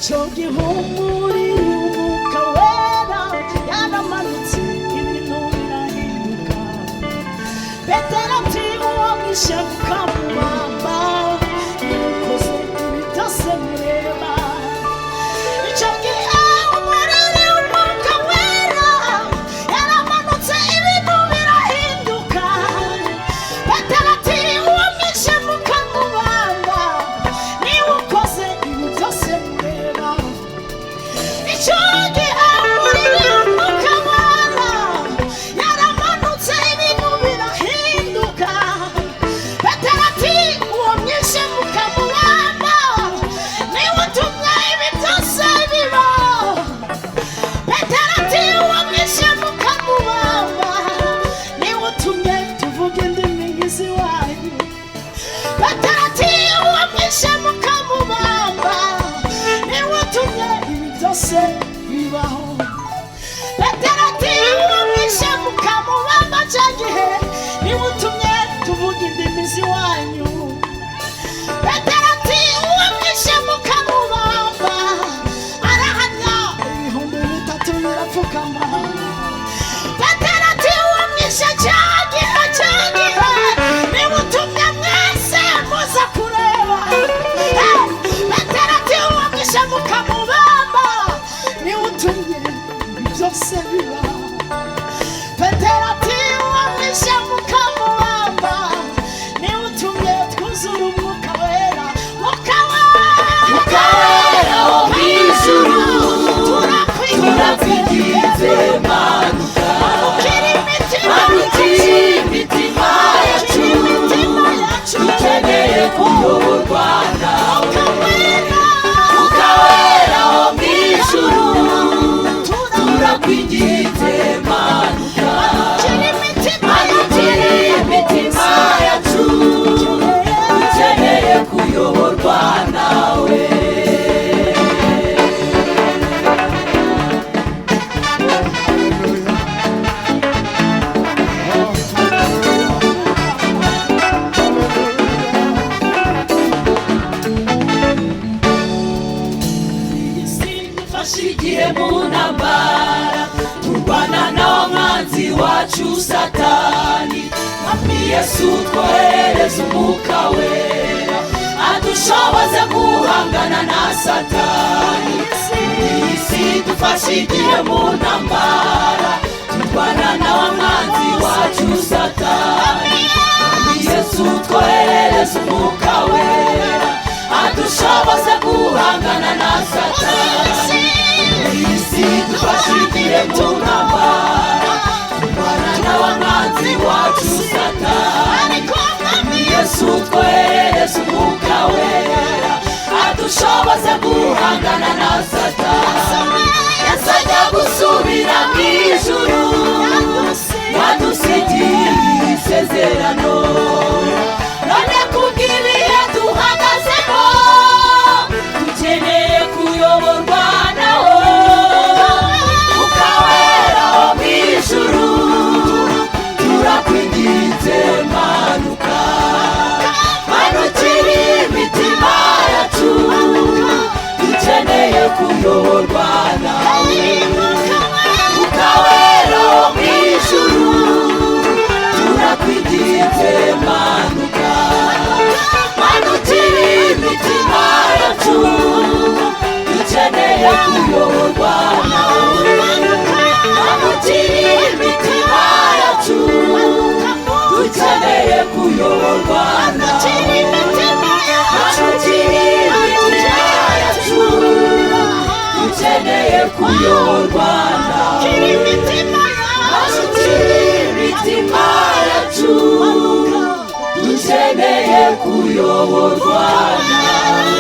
Chogi humuri umukawera yaramanutse ibintu Satani Mwami Yesu twohereza umwuka wera adushoboze guhangana na Satani isi dufashe igihe mu ntambara turwana n'abanzi wacu Satani Mwami Yesu twohereza umwuka wera adushoboze guhangana na Satani isi dufashe igihe mu ntambara n'abanzi wacu Satani Yesu twohereza umwuka wera adushoboze guhangana na Satani yasajya gusubira mu ijuru yadusigiye isezerano none kubw'ibihe duhagazemo dukeneye kuyoborwa nawe ukawera wo mu ijuru turakwinginze manuka manukira imitima yacu dukeneye kuyoborwa nawe ukawera wo mu ijuru turakwinginze manuka manukira imitima yacu dukeneye kuyoborwa nawe manukira imitima yacu dukeneye kuyoborwa nawe manukira imitima yacu dukeneye kuyoborwa nawe manukira imitima yacu dukeneye kuyoborwa nawe